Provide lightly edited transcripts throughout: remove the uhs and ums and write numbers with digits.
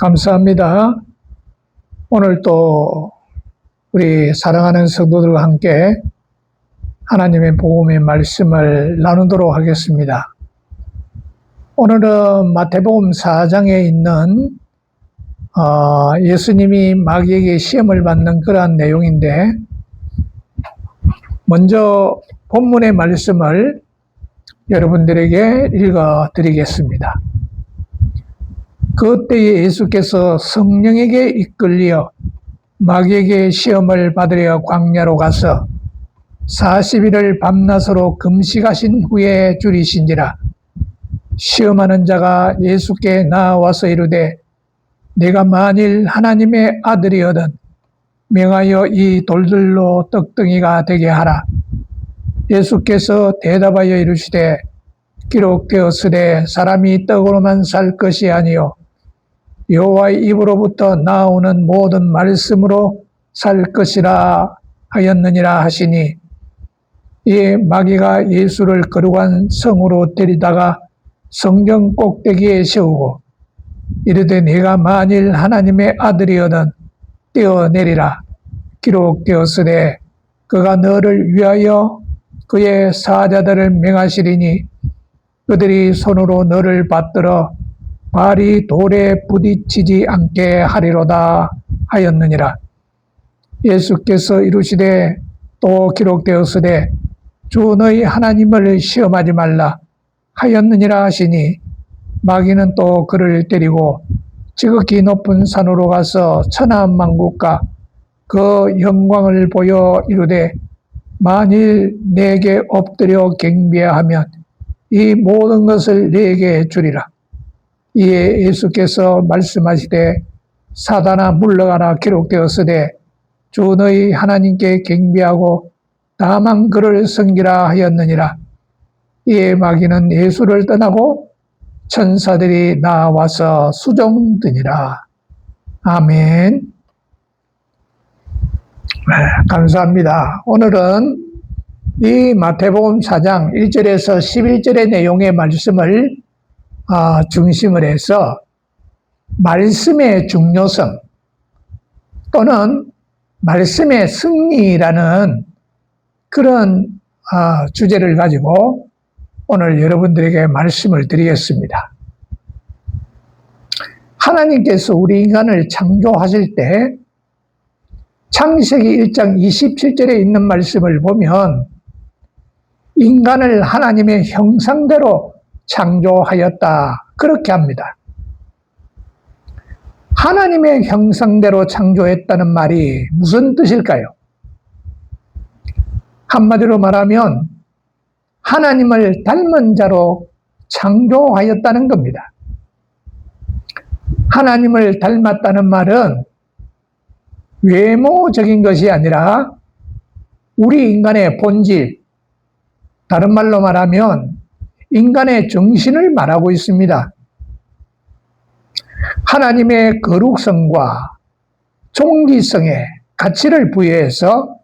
감사합니다. 오늘 또 우리 사랑하는 성도들과 함께 하나님의 복음의 말씀을 나누도록 하겠습니다. 오늘은 마태복음 4장에 있는 예수님이 마귀에게 시험을 받는 그러한 내용인데, 먼저 본문의 말씀을 여러분들에게 읽어 드리겠습니다. 그때에 예수께서 성령에게 이끌려 마귀에게 시험을 받으려 광야로 가서 40일을 밤낮으로 금식하신 후에 줄이신지라. 시험하는 자가 예수께 나와서 이르되, 내가 만일 하나님의 아들이거든 명하여 이 돌들로 떡덩이가 되게 하라. 예수께서 대답하여 이르시되, 기록되었으되 사람이 떡으로만 살 것이 아니요 여호와의 입으로부터 나오는 모든 말씀으로 살 것이라 하였느니라 하시니, 이에 마귀가 예수를 거룩한 성으로 데리다가 성전 꼭대기에 세우고 이르되, 네가 만일 하나님의 아들이거든 뛰어내리라. 기록되었으되 그가 너를 위하여 그의 사자들을 명하시리니 그들이 손으로 너를 받들어 발이 돌에 부딪히지 않게 하리로다 하였느니라. 예수께서 이르시되, 또 기록되었으되 주 너희 하나님을 시험하지 말라 하였느니라 하시니, 마귀는 또 그를 데리고 지극히 높은 산으로 가서 천하만국과 그 영광을 보여 이르되, 만일 내게 엎드려 경배하면 이 모든 것을 내게 주리라. 이에 예수께서 말씀하시되, 사단아 물러가라. 기록되었으되 주 너희 하나님께 경배하고 다만 그를 섬기라 하였느니라. 이에 마귀는 예수를 떠나고 천사들이 나와서 수종드니라. 아멘. 감사합니다. 오늘은 이 마태복음 4장 1절에서 11절의 내용의 말씀을 중심을 해서 말씀의 중요성 또는 말씀의 승리라는 그런 주제를 가지고 오늘 여러분들에게 말씀을 드리겠습니다. 하나님께서 우리 인간을 창조하실 때 창세기 1장 27절에 있는 말씀을 보면, 인간을 하나님의 형상대로 창조하였다 그렇게 합니다. 하나님의 형상대로 창조했다는 말이 무슨 뜻일까요? 한마디로 말하면 하나님을 닮은 자로 창조하였다는 겁니다. 하나님을 닮았다는 말은 외모적인 것이 아니라 우리 인간의 본질, 다른 말로 말하면 인간의 정신을 말하고 있습니다. 하나님의 거룩성과 존귀성에 가치를 부여해서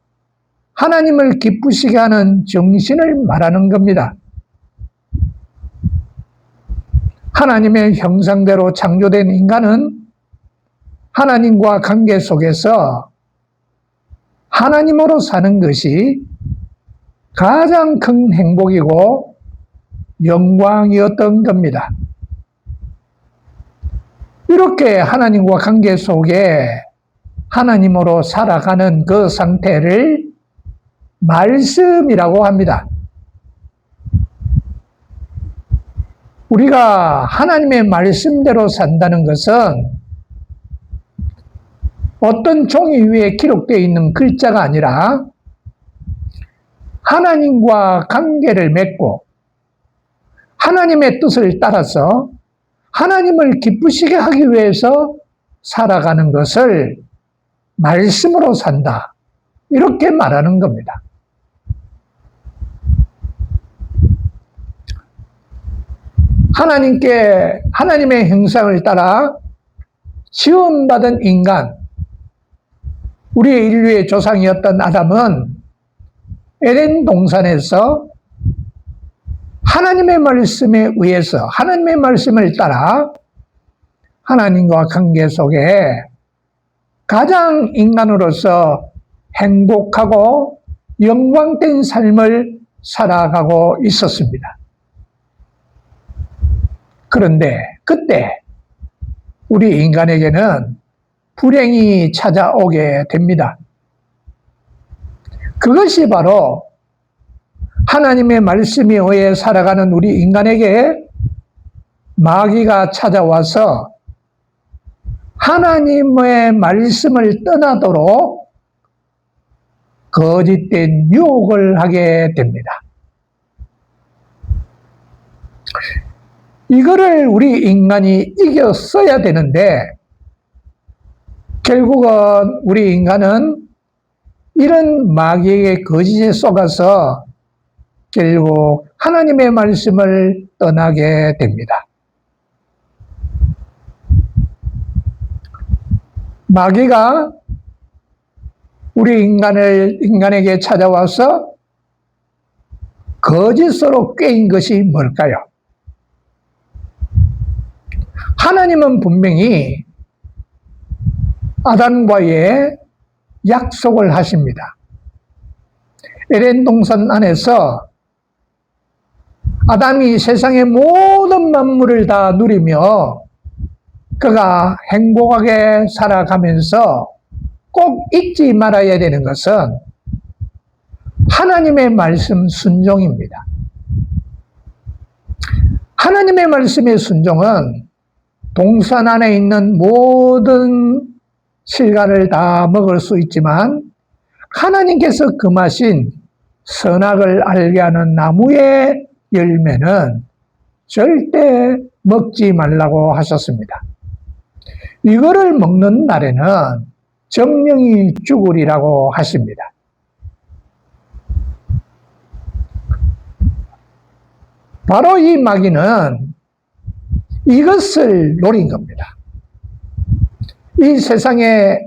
하나님을 기쁘시게 하는 정신을 말하는 겁니다. 하나님의 형상대로 창조된 인간은 하나님과 관계 속에서 하나님으로 사는 것이 가장 큰 행복이고 영광이었던 겁니다. 이렇게 하나님과 관계 속에 하나님으로 살아가는 그 상태를 말씀이라고 합니다. 우리가 하나님의 말씀대로 산다는 것은 어떤 종이 위에 기록되어 있는 글자가 아니라 하나님과 관계를 맺고 하나님의 뜻을 따라서 하나님을 기쁘시게 하기 위해서 살아가는 것을 말씀으로 산다, 이렇게 말하는 겁니다. 하나님의 형상을 따라 지원받은 인간, 우리의 인류의 조상이었던 아담은 에덴 동산에서 하나님의 말씀에 의해서, 하나님의 말씀을 따라 하나님과 관계 속에 가장 인간으로서 행복하고 영광된 삶을 살아가고 있었습니다. 그런데 그때 우리 인간에게는 불행이 찾아오게 됩니다. 그것이 바로 하나님의 말씀에 의해 살아가는 우리 인간에게 마귀가 찾아와서 하나님의 말씀을 떠나도록 거짓된 유혹을 하게 됩니다. 이거를 우리 인간이 이겼어야 되는데 결국은 우리 인간은 이런 마귀의 거짓에 속아서 결국 하나님의 말씀을 떠나게 됩니다. 마귀가 우리 인간에게 찾아와서 거짓으로 꿰인 것이 뭘까요? 하나님은 분명히 아담과의 약속을 하십니다. 에덴 동산 안에서 아담이 세상의 모든 만물을 다 누리며 그가 행복하게 살아가면서 꼭 잊지 말아야 되는 것은 하나님의 말씀 순종입니다. 하나님의 말씀의 순종은 동산 안에 있는 모든 실과를 다 먹을 수 있지만 하나님께서 금하신 선악을 알게 하는 나무의 열매는 절대 먹지 말라고 하셨습니다. 이거를 먹는 날에는 정령이 죽으리라고 하십니다. 바로 이 마귀는 이것을 노린 겁니다. 이 세상에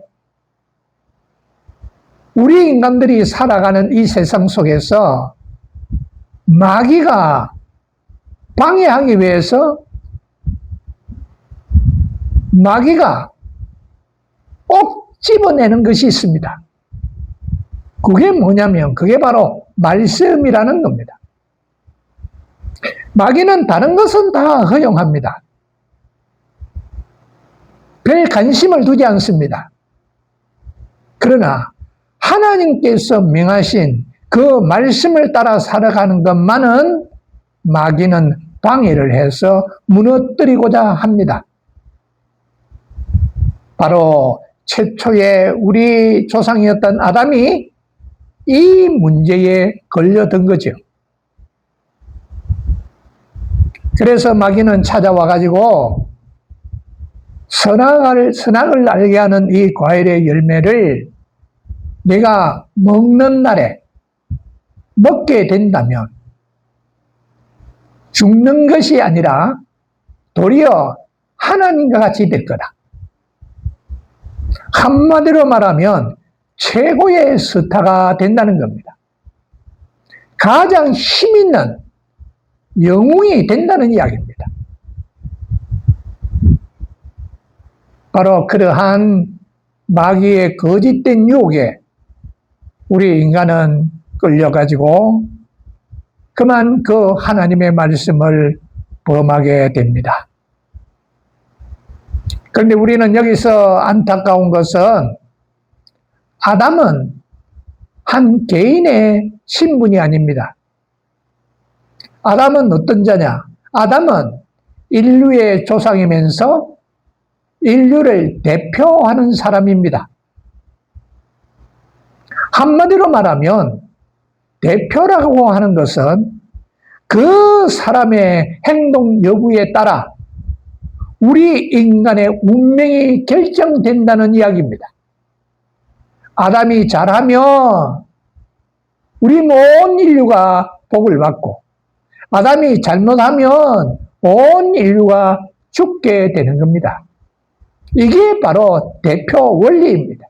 우리 인간들이 살아가는 이 세상 속에서 마귀가 방해하기 위해서 마귀가 꼭 집어내는 것이 있습니다. 그게 뭐냐면 그게 바로 말씀이라는 겁니다. 마귀는 다른 것은 다 허용합니다. 별 관심을 두지 않습니다. 그러나 하나님께서 명하신 그 말씀을 따라 살아가는 것만은 마귀는 방해를 해서 무너뜨리고자 합니다. 바로 최초의 우리 조상이었던 아담이 이 문제에 걸려든 거죠. 그래서 마귀는 찾아와 가지고 선악을 알게 하는 이 과일의 열매를 내가 먹는 날에 먹게 된다면 죽는 것이 아니라 도리어 하나님과 같이 될 거다. 한마디로 말하면 최고의 스타가 된다는 겁니다. 가장 힘있는 영웅이 된다는 이야기입니다. 바로 그러한 마귀의 거짓된 유혹에 우리 인간은 끌려가지고 그만 그 하나님의 말씀을 범하게 됩니다. 그런데 우리는 여기서 안타까운 것은 아담은 한 개인의 신분이 아닙니다. 아담은 어떤 자냐? 아담은 인류의 조상이면서 인류를 대표하는 사람입니다. 한마디로 말하면 대표라고 하는 것은 그 사람의 행동 여부에 따라 우리 인간의 운명이 결정된다는 이야기입니다. 아담이 잘하면 우리 온 인류가 복을 받고 아담이 잘못하면 온 인류가 죽게 되는 겁니다. 이게 바로 대표 원리입니다.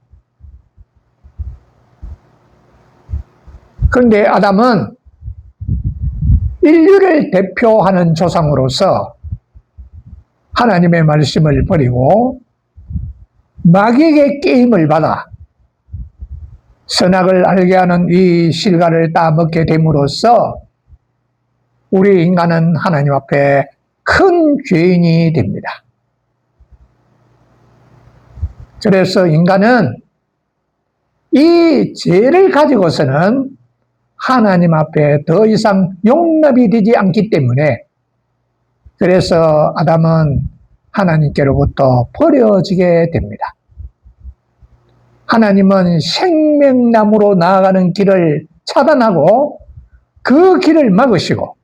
그런데 아담은 인류를 대표하는 조상으로서 하나님의 말씀을 버리고 마귀에게 게임을 받아 선악을 알게 하는 이 실과를 따먹게 됨으로써 우리 인간은 하나님 앞에 큰 죄인이 됩니다. 그래서 인간은 이 죄를 가지고서는 하나님 앞에 더 이상 용납이 되지 않기 때문에 그래서 아담은 하나님께로부터 버려지게 됩니다. 하나님은 생명나무로 나아가는 길을 차단하고 그 길을 막으시고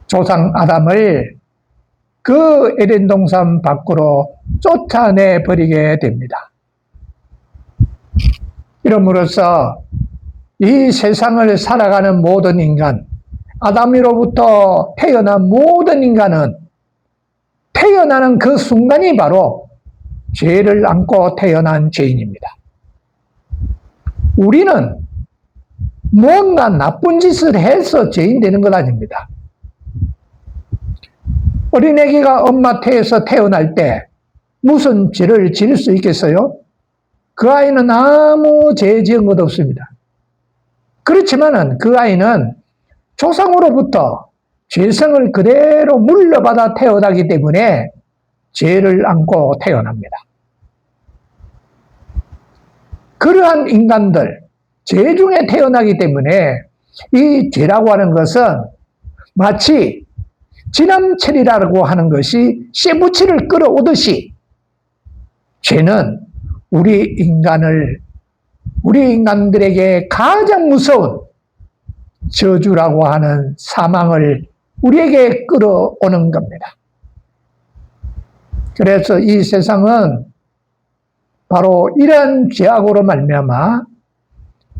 조상 아담을 그 에덴 동산 밖으로 쫓아내 버리게 됩니다. 이러므로써 이 세상을 살아가는 모든 인간, 아담으로부터 태어난 모든 인간은 태어나는 그 순간이 바로 죄를 안고 태어난 죄인입니다. 우리는 뭔가 나쁜 짓을 해서 죄인 되는 것 아닙니다. 어린애기가 엄마 태에서 태어날 때 무슨 죄를 지을 수 있겠어요? 그 아이는 아무 죄 지은 것 없습니다. 그렇지만은 그 아이는 조상으로부터 죄성을 그대로 물려받아 태어나기 때문에 죄를 안고 태어납니다. 그러한 인간들, 죄 중에 태어나기 때문에 이 죄라고 하는 것은 마치 지남철이라고 하는 것이 쇠붙이를 끌어오듯이 죄는 우리 인간들에게 가장 무서운 저주라고 하는 사망을 우리에게 끌어오는 겁니다. 그래서 이 세상은 바로 이런 죄악으로 말미암아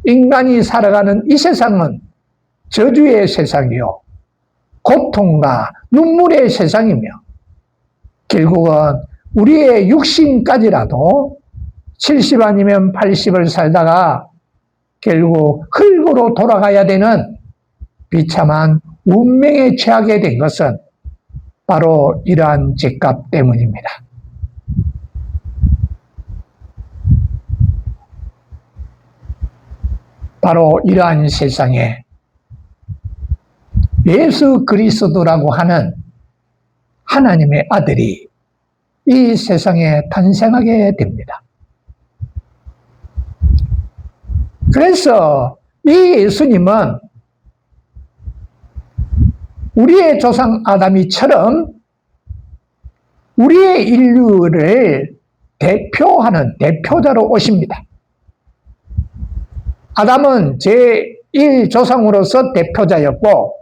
인간이 살아가는 이 세상은 저주의 세상이요, 고통과 눈물의 세상이며 결국은 우리의 육신까지라도 70 아니면 80을 살다가 결국 흙으로 돌아가야 되는 비참한 운명에 처하게 된 것은 바로 이러한 죄값 때문입니다. 바로 이러한 세상에 예수 그리스도라고 하는 하나님의 아들이 이 세상에 탄생하게 됩니다. 그래서 이 예수님은 우리의 조상 아담이처럼 우리의 인류를 대표하는 대표자로 오십니다. 아담은 제1조상으로서 대표자였고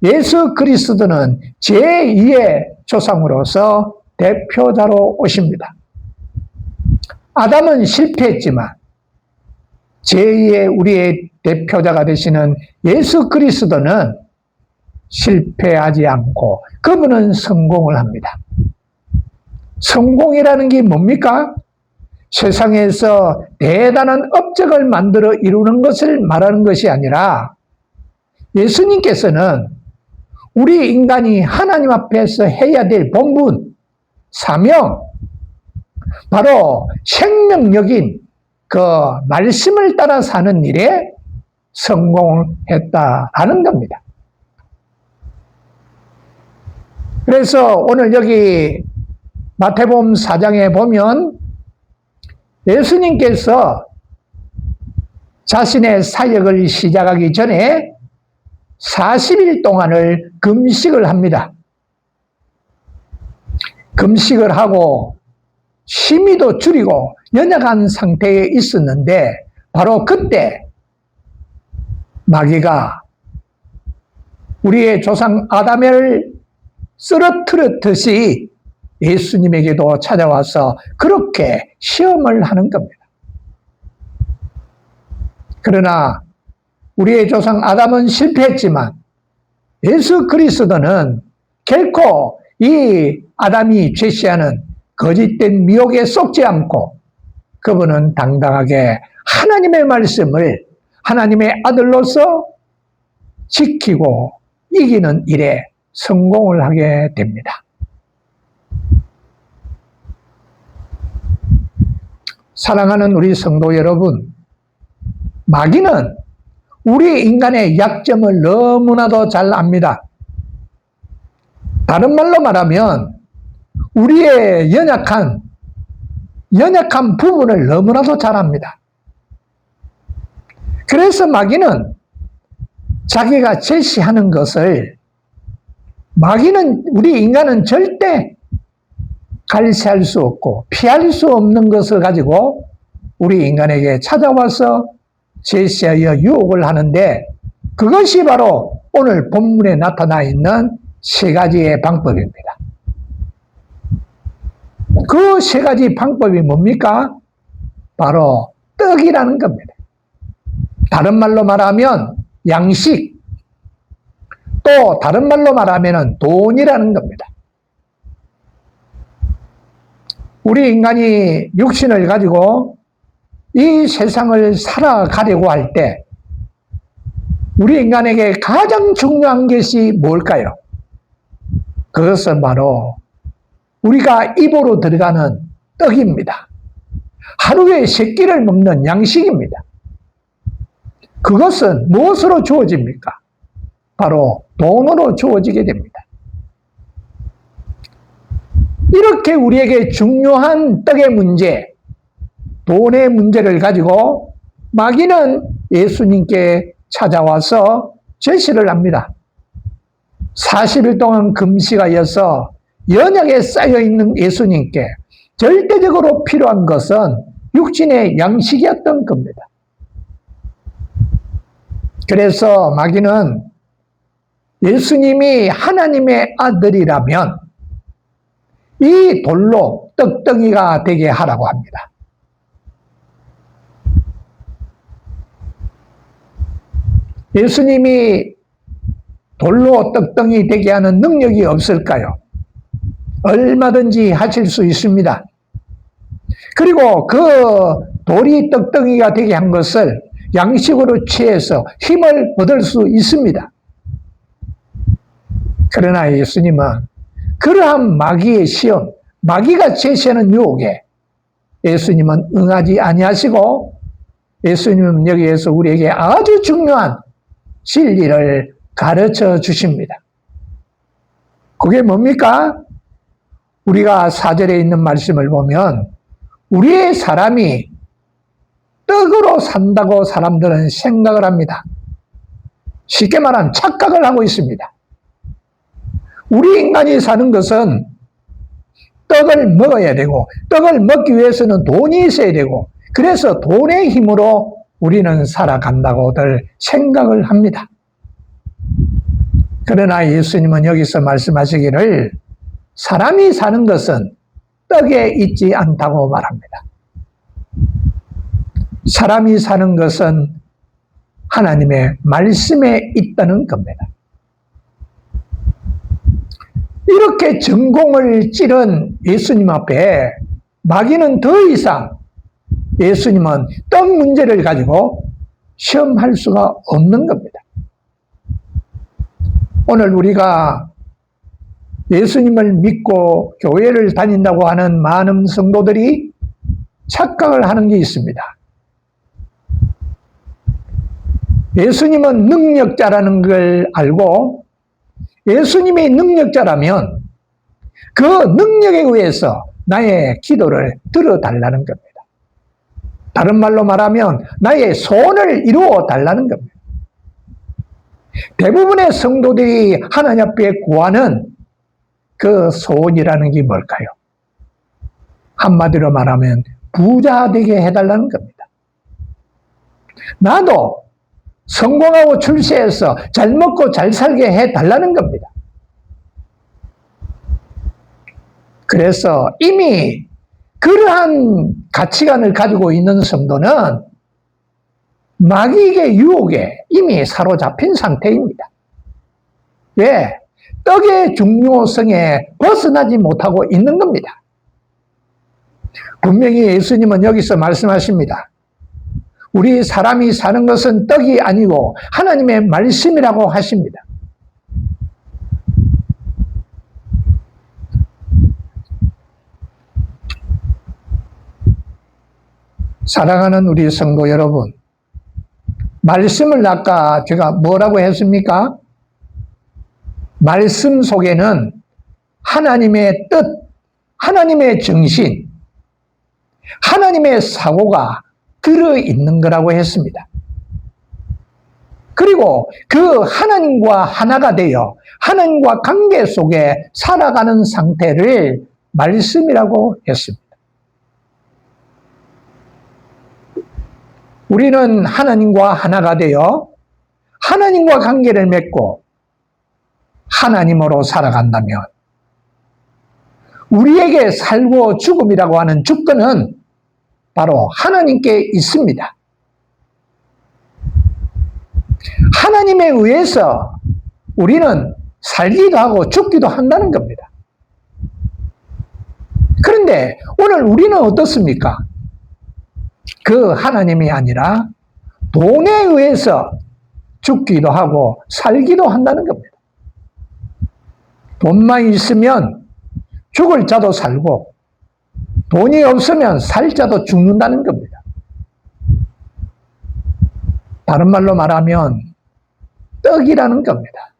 예수 그리스도는 제2의 조상으로서 대표자로 오십니다. 아담은 실패했지만 제2의 우리의 대표자가 되시는 예수 그리스도는 실패하지 않고 그분은 성공을 합니다. 성공이라는 게 뭡니까? 세상에서 대단한 업적을 만들어 이루는 것을 말하는 것이 아니라 예수님께서는 우리 인간이 하나님 앞에서 해야 될 본분, 사명, 바로 생명력인 그 말씀을 따라 사는 일에 성공했다라는 겁니다. 그래서 오늘 여기 마태복음 4장에 보면 예수님께서 자신의 사역을 시작하기 전에 40일 동안을 금식을 합니다. 금식을 하고 심히도 줄이고 연약한 상태에 있었는데 바로 그때 마귀가 우리의 조상 아담을 쓰러뜨렸듯이 예수님에게도 찾아와서 그렇게 시험을 하는 겁니다. 그러나 우리의 조상 아담은 실패했지만 예수 그리스도는 결코 이 아담이 제시하는 거짓된 미혹에 속지 않고 그분은 당당하게 하나님의 말씀을 하나님의 아들로서 지키고 이기는 일에 성공을 하게 됩니다. 사랑하는 우리 성도 여러분, 마귀는 우리 인간의 약점을 너무나도 잘 압니다. 다른 말로 말하면 우리의 연약한 부분을 너무나도 잘 압니다. 그래서 마귀는 자기가 제시하는 것을 우리 인간은 절대 갈시할 수 없고 피할 수 없는 것을 가지고 우리 인간에게 찾아와서 제시하여 유혹을 하는데, 그것이 바로 오늘 본문에 나타나 있는 세 가지의 방법입니다. 그 세 가지 방법이 뭡니까? 바로 떡이라는 겁니다. 다른 말로 말하면 양식, 또 다른 말로 말하면 돈이라는 겁니다. 우리 인간이 육신을 가지고 이 세상을 살아가려고 할 때 우리 인간에게 가장 중요한 것이 뭘까요? 그것은 바로 우리가 입으로 들어가는 떡입니다. 하루에 3끼를 먹는 양식입니다. 그것은 무엇으로 주어집니까? 바로 돈으로 주어지게 됩니다. 이렇게 우리에게 중요한 떡의 문제, 돈의 문제를 가지고 마귀는 예수님께 찾아와서 제시를 합니다. 40일 동안 금식하여서 연약에 쌓여있는 예수님께 절대적으로 필요한 것은 육신의 양식이었던 겁니다. 그래서 마귀는 예수님이 하나님의 아들이라면 이 돌로 떡덩이가 되게 하라고 합니다. 예수님이 돌로 떡덩이 되게 하는 능력이 없을까요? 얼마든지 하실 수 있습니다. 그리고 그 돌이 떡덩이가 되게 한 것을 양식으로 취해서 힘을 얻을 수 있습니다. 그러나 예수님은 그러한 마귀의 시험, 마귀가 제시하는 유혹에 예수님은 응하지 아니하시고, 예수님은 여기에서 우리에게 아주 중요한 진리를 가르쳐 주십니다. 그게 뭡니까? 우리가 4절에 있는 말씀을 보면 우리의 사람이 떡으로 산다고 사람들은 생각을 합니다. 쉽게 말하면 착각을 하고 있습니다. 우리 인간이 사는 것은 떡을 먹어야 되고, 떡을 먹기 위해서는 돈이 있어야 되고, 그래서 돈의 힘으로 우리는 살아간다고들 생각을 합니다. 그러나 예수님은 여기서 말씀하시기를 사람이 사는 것은 떡에 있지 않다고 말합니다. 사람이 사는 것은 하나님의 말씀에 있다는 겁니다. 이렇게 전공을 찌른 예수님 앞에 마귀는 더 이상 예수님은 떡 문제를 가지고 시험할 수가 없는 겁니다. 오늘 우리가 예수님을 믿고 교회를 다닌다고 하는 많은 성도들이 착각을 하는 게 있습니다. 예수님은 능력자라는 걸 알고 예수님이 능력자라면 그 능력에 의해서 나의 기도를 들어달라는 겁니다. 다른 말로 말하면 나의 소원을 이루어 달라는 겁니다. 대부분의 성도들이 하나님 앞에 구하는 그 소원이라는 게 뭘까요? 한마디로 말하면 부자 되게 해달라는 겁니다. 나도 성공하고 출세해서 잘 먹고 잘 살게 해달라는 겁니다. 그래서 이미 그러한 가치관을 가지고 있는 성도는 마귀의 유혹에 이미 사로잡힌 상태입니다. 왜? 떡의 중요성에 벗어나지 못하고 있는 겁니다. 분명히 예수님은 여기서 말씀하십니다. 우리 사람이 사는 것은 떡이 아니고 하나님의 말씀이라고 하십니다. 사랑하는 우리 성도 여러분, 말씀을 아까 제가 뭐라고 했습니까? 말씀 속에는 하나님의 뜻, 하나님의 정신, 하나님의 사고가 들어있는 거라고 했습니다. 그리고 그 하나님과 하나가 되어 하나님과 관계 속에 살아가는 상태를 말씀이라고 했습니다. 우리는 하나님과 하나가 되어 하나님과 관계를 맺고 하나님으로 살아간다면 우리에게 살고 죽음이라고 하는 주권은 바로 하나님께 있습니다. 하나님에 의해서 우리는 살기도 하고 죽기도 한다는 겁니다. 그런데 오늘 우리는 어떻습니까? 그 하나님이 아니라 돈에 의해서 죽기도 하고 살기도 한다는 겁니다. 돈만 있으면 죽을 자도 살고 돈이 없으면 살 자도 죽는다는 겁니다. 다른 말로 말하면 떡이라는 겁니다.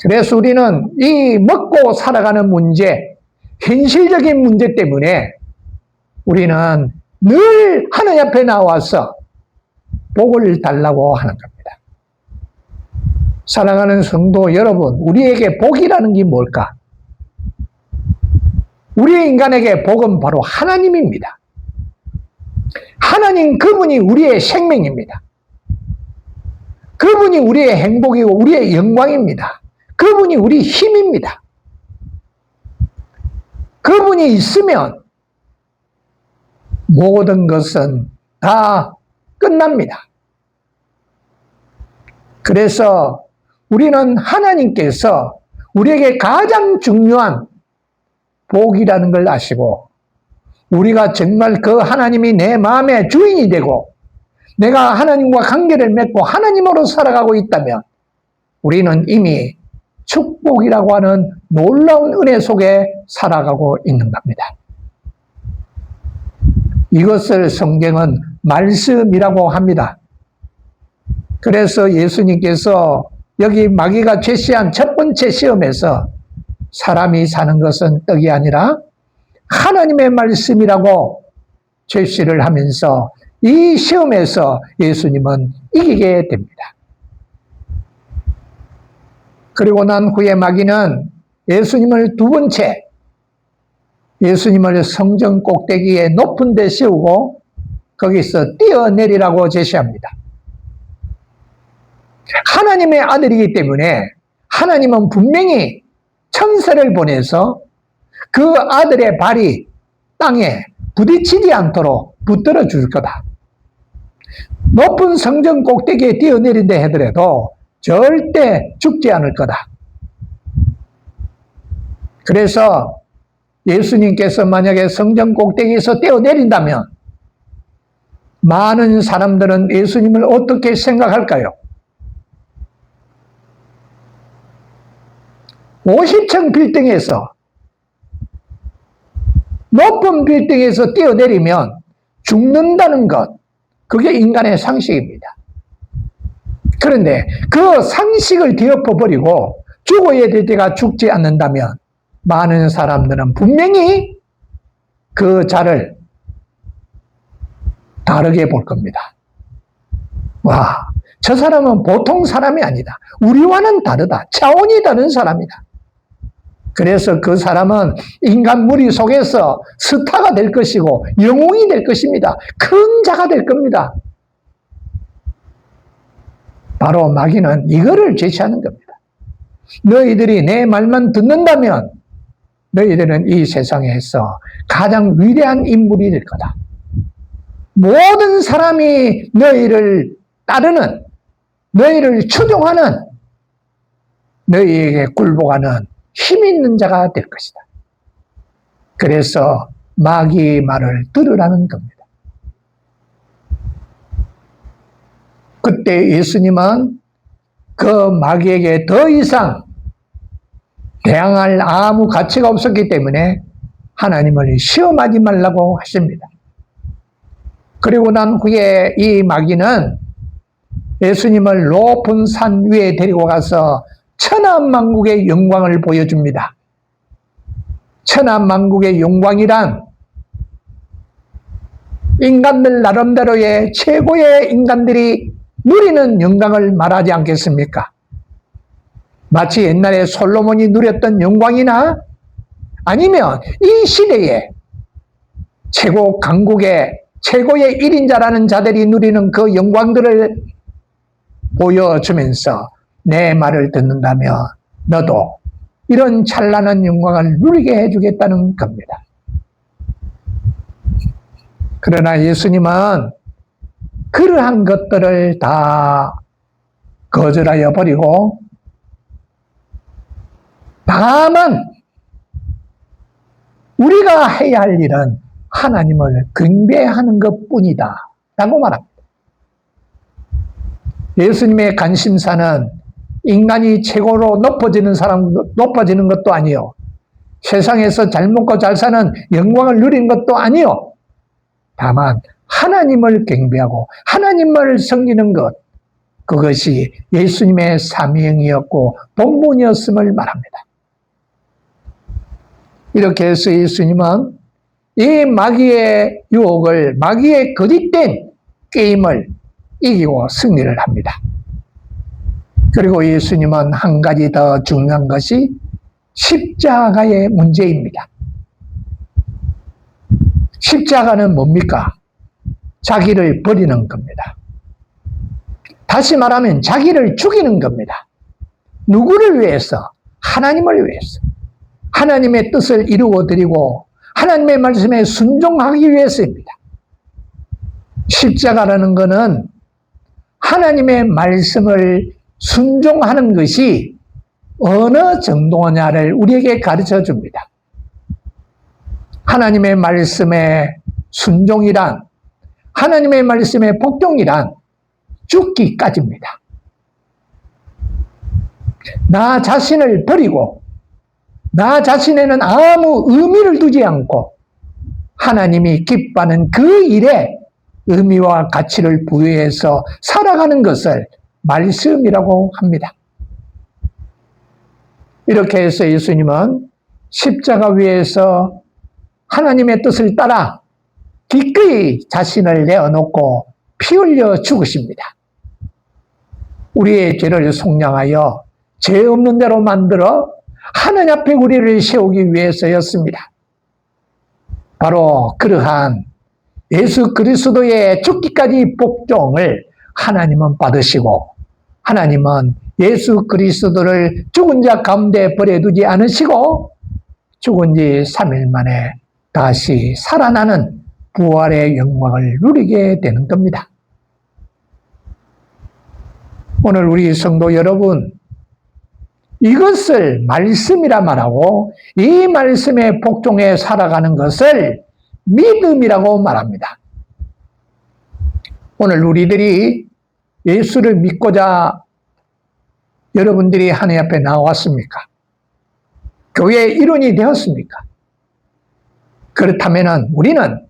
그래서 우리는 이 먹고 살아가는 문제, 현실적인 문제 때문에 우리는 늘 하나님 앞에 나와서 복을 달라고 하는 겁니다. 사랑하는 성도 여러분, 우리에게 복이라는 게 뭘까? 우리 인간에게 복은 바로 하나님입니다. 하나님 그분이 우리의 생명입니다. 그분이 우리의 행복이고 우리의 영광입니다. 그분이 우리 힘입니다. 그분이 있으면 모든 것은 다 끝납니다. 그래서 우리는 하나님께서 우리에게 가장 중요한 복이라는 걸 아시고 우리가 정말 그 하나님이 내 마음의 주인이 되고 내가 하나님과 관계를 맺고 하나님으로 살아가고 있다면 우리는 이미 축복이라고 하는 놀라운 은혜 속에 살아가고 있는 겁니다. 이것을 성경은 말씀이라고 합니다. 그래서 예수님께서 여기 마귀가 제시한 첫 번째 시험에서 사람이 사는 것은 떡이 아니라 하나님의 말씀이라고 제시를 하면서 이 시험에서 예수님은 이기게 됩니다. 그리고 난 후에 마귀는 예수님을 두 번째 예수님을 성전 꼭대기에 높은 데 세우고 거기서 뛰어내리라고 제시합니다. 하나님의 아들이기 때문에 하나님은 분명히 천사를 보내서 그 아들의 발이 땅에 부딪히지 않도록 붙들어 줄 거다. 높은 성전 꼭대기에 뛰어내린다 하더라도 절대 죽지 않을 거다. 그래서 예수님께서 만약에 성전 꼭대기에서 뛰어내린다면 많은 사람들은 예수님을 어떻게 생각할까요? 50층 빌딩에서 높은 빌딩에서 뛰어내리면 죽는다는 것, 그게 인간의 상식입니다. 그런데 그 상식을 뒤엎어버리고 죽어야 될 때가 죽지 않는다면 많은 사람들은 분명히 그 자를 다르게 볼 겁니다. 와, 저 사람은 보통 사람이 아니다. 우리와는 다르다. 차원이 다른 사람이다. 그래서 그 사람은 인간 무리 속에서 스타가 될 것이고 영웅이 될 것입니다. 큰 자가 될 겁니다. 바로 마귀는 이거를 제시하는 겁니다. 너희들이 내 말만 듣는다면 너희들은 이 세상에서 가장 위대한 인물이 될 거다. 모든 사람이 너희를 따르는, 너희를 추종하는, 너희에게 굴복하는 힘 있는 자가 될 것이다. 그래서 마귀의 말을 들으라는 겁니다. 그때 예수님은 그 마귀에게 더 이상 대항할 아무 가치가 없었기 때문에 하나님을 시험하지 말라고 하십니다. 그리고 난 후에 이 마귀는 예수님을 높은 산 위에 데리고 가서 천하만국의 영광을 보여줍니다. 천하만국의 영광이란 인간들 나름대로의 최고의 인간들이 누리는 영광을 말하지 않겠습니까? 마치 옛날에 솔로몬이 누렸던 영광이나 아니면 이 시대에 최고 강국의 최고의 1인자라는 자들이 누리는 그 영광들을 보여주면서 내 말을 듣는다면 너도 이런 찬란한 영광을 누리게 해주겠다는 겁니다. 그러나 예수님은 그러한 것들을 다 거절하여 버리고 다만 우리가 해야 할 일은 하나님을 경배하는 것뿐이다 라고 말합니다. 예수님의 관심사는 인간이 최고로 높아지는 것도 아니요, 세상에서 잘 먹고 잘 사는 영광을 누리는 것도 아니요, 다만 하나님을 경배하고 하나님을 섬기는 것, 그것이 예수님의 사명이었고 본분이었음을 말합니다. 이렇게 해서 예수님은 이 마귀의 유혹을, 마귀의 거짓된 게임을 이기고 승리를 합니다. 그리고 예수님은 한 가지 더 중요한 것이 십자가의 문제입니다. 십자가는 뭡니까? 자기를 버리는 겁니다. 다시 말하면 자기를 죽이는 겁니다. 누구를 위해서? 하나님을 위해서. 하나님의 뜻을 이루어 드리고 하나님의 말씀에 순종하기 위해서입니다. 십자가라는 것은 하나님의 말씀을 순종하는 것이 어느 정도냐를 우리에게 가르쳐 줍니다. 하나님의 말씀의 순종이란, 하나님의 말씀의 복종이란 죽기까지입니다. 나 자신을 버리고 나 자신에는 아무 의미를 두지 않고 하나님이 기뻐하는 그 일에 의미와 가치를 부여해서 살아가는 것을 말씀이라고 합니다. 이렇게 해서 예수님은 십자가 위에서 하나님의 뜻을 따라 기꺼이 자신을 내어놓고 피 흘려 죽으십니다. 우리의 죄를 속량하여 죄 없는 대로 만들어 하나님 앞에 우리를 세우기 위해서였습니다. 바로 그러한 예수 그리스도의 죽기까지 복종을 하나님은 받으시고, 하나님은 예수 그리스도를 죽은 자 가운데 버려두지 않으시고 죽은 지 3일 만에 다시 살아나는 부활의 영광을 누리게 되는 겁니다. 오늘 우리 성도 여러분, 이것을 말씀이라 말하고 이 말씀에 복종해 살아가는 것을 믿음이라고 말합니다. 오늘 우리들이 예수를 믿고자 여러분들이 하나님 앞에 나왔습니까? 교회의 일원이 되었습니까? 그렇다면 우리는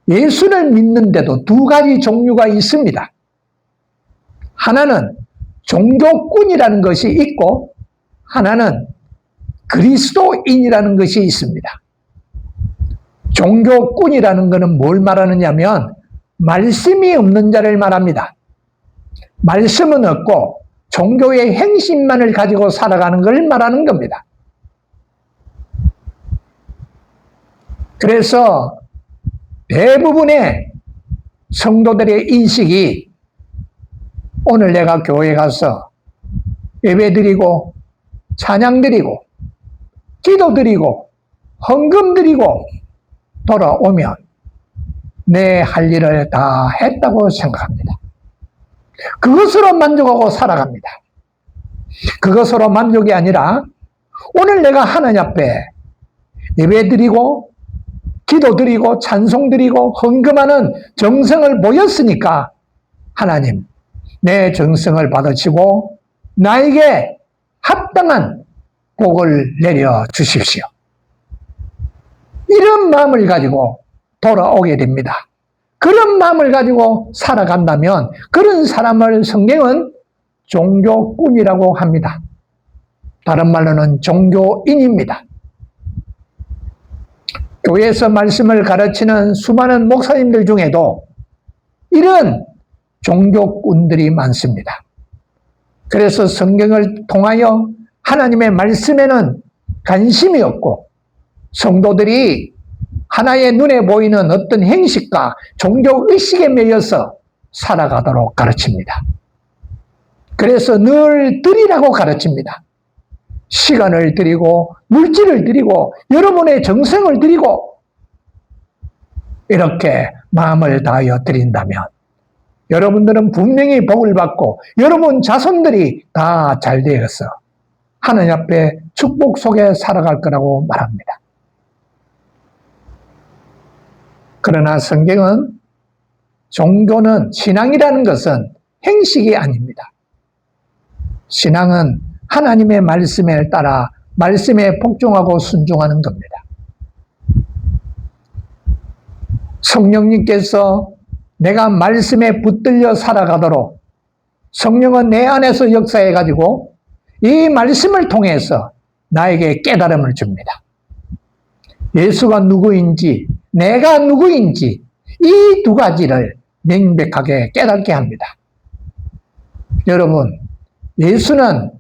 예수를 믿는데도 두 가지 종류가 있습니다. 하나는 종교꾼이라는 것이 있고 하나는 그리스도인이라는 것이 있습니다. 종교꾼이라는 것은 뭘 말하느냐면 말씀이 없는 자를 말합니다. 말씀은 없고 종교의 행심만을 가지고 살아가는 걸 말하는 겁니다. 그래서 대부분의 성도들의 인식이 오늘 내가 교회 가서 예배 드리고 찬양 드리고 기도 드리고 헌금 드리고 돌아오면 내 할 일을 다 했다고 생각합니다. 그것으로 만족하고 살아갑니다. 그것으로 만족이 아니라 오늘 내가 하나님 앞에 예배 드리고 기도 드리고 찬송 드리고 헌금하는 정성을 보였으니까 하나님 내 정성을 받으시고 나에게 합당한 복을 내려 주십시오. 이런 마음을 가지고 돌아오게 됩니다. 그런 마음을 가지고 살아간다면 그런 사람을 성경은 종교꾼이라고 합니다. 다른 말로는 종교인입니다. 교회에서 말씀을 가르치는 수많은 목사님들 중에도 이런 종교꾼들이 많습니다. 그래서 성경을 통하여 하나님의 말씀에는 관심이 없고 성도들이 하나의 눈에 보이는 어떤 행식과 종교의식에 매여서 살아가도록 가르칩니다. 그래서 늘 드리라고 가르칩니다. 시간을 드리고 물질을 드리고 여러분의 정성을 드리고 이렇게 마음을 다하여 드린다면 여러분들은 분명히 복을 받고 여러분 자손들이 다 잘 되어서 하나님 앞에 축복 속에 살아갈 거라고 말합니다. 그러나 성경은 종교는 신앙이라는 것은 행식이 아닙니다. 신앙은 하나님의 말씀에 따라 말씀에 복종하고 순종하는 겁니다. 성령님께서 내가 말씀에 붙들려 살아가도록 성령은 내 안에서 역사해가지고 이 말씀을 통해서 나에게 깨달음을 줍니다. 예수가 누구인지 내가 누구인지 이 두 가지를 명백하게 깨닫게 합니다. 여러분, 예수는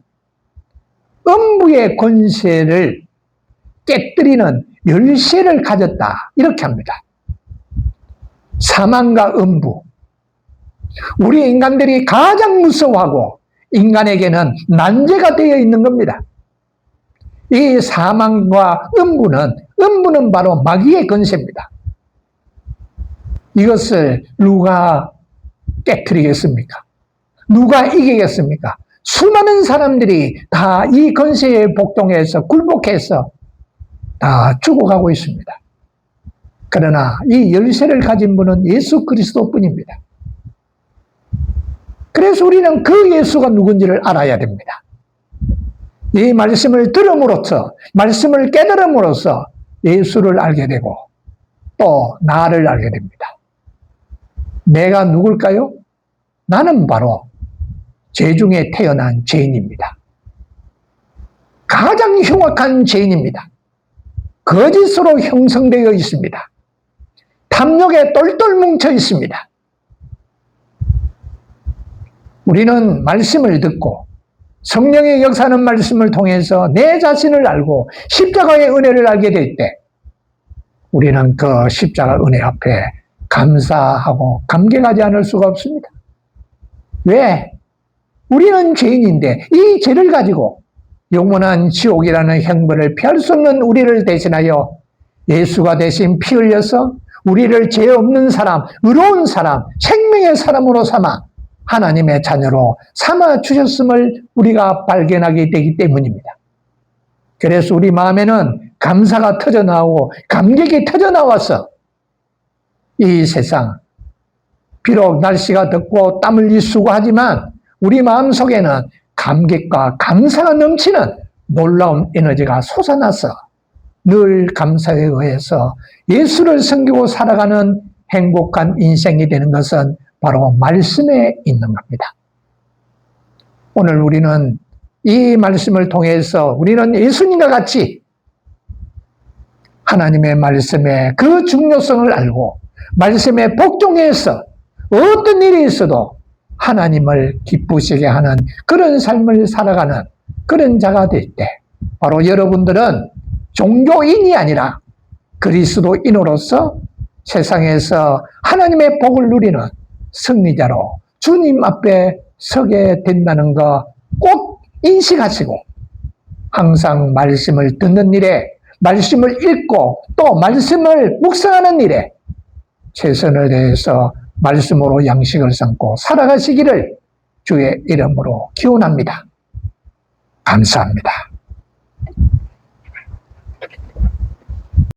음부의 권세를 깨뜨리는 열쇠를 가졌다 이렇게 합니다. 사망과 음부, 우리 인간들이 가장 무서워하고 인간에게는 난제가 되어 있는 겁니다. 이 사망과 음부는 바로 마귀의 권세입니다. 이것을 누가 깨뜨리겠습니까? 누가 이기겠습니까? 수많은 사람들이 다 이 권세에 복종해서 굴복해서 다 죽어가고 있습니다. 그러나 이 열쇠를 가진 분은 예수 그리스도뿐입니다. 그래서 우리는 그 예수가 누군지를 알아야 됩니다. 이 말씀을 들음으로써 말씀을 깨달음으로써 예수를 알게 되고 또 나를 알게 됩니다. 내가 누굴까요? 나는 바로 죄 중에 태어난 죄인입니다. 가장 흉악한 죄인입니다. 거짓으로 형성되어 있습니다. 탐욕에 똘똘 뭉쳐 있습니다. 우리는 말씀을 듣고 성령의 역사하는 말씀을 통해서 내 자신을 알고 십자가의 은혜를 알게 될 때 우리는 그 십자가 은혜 앞에 감사하고 감격하지 않을 수가 없습니다. 왜? 우리는 죄인인데 이 죄를 가지고 영원한 지옥이라는 형벌을 피할 수 없는 우리를 대신하여 예수가 대신 피 흘려서 우리를 죄 없는 사람, 의로운 사람, 생명의 사람으로 삼아 하나님의 자녀로 삼아 주셨음을 우리가 발견하게 되기 때문입니다. 그래서 우리 마음에는 감사가 터져나오고 감격이 터져나와서 이 세상 비록 날씨가 덥고 땀 흘릴 수고하지만 우리 마음속에는 감격과 감사가 넘치는 놀라운 에너지가 솟아나서 늘 감사에 의해서 예수를 섬기고 살아가는 행복한 인생이 되는 것은 바로 말씀에 있는 겁니다. 오늘 우리는 이 말씀을 통해서 우리는 예수님과 같이 하나님의 말씀의 그 중요성을 알고 말씀에 복종해서 어떤 일이 있어도 하나님을 기쁘시게 하는 그런 삶을 살아가는 그런 자가 될 때 바로 여러분들은 종교인이 아니라 그리스도인으로서 세상에서 하나님의 복을 누리는 승리자로 주님 앞에 서게 된다는 거 꼭 인식하시고 항상 말씀을 듣는 일에 말씀을 읽고 또 말씀을 묵상하는 일에 최선을 다해서 말씀으로 양식을 삼고 살아가시기를 주의 이름으로 기원합니다. 감사합니다.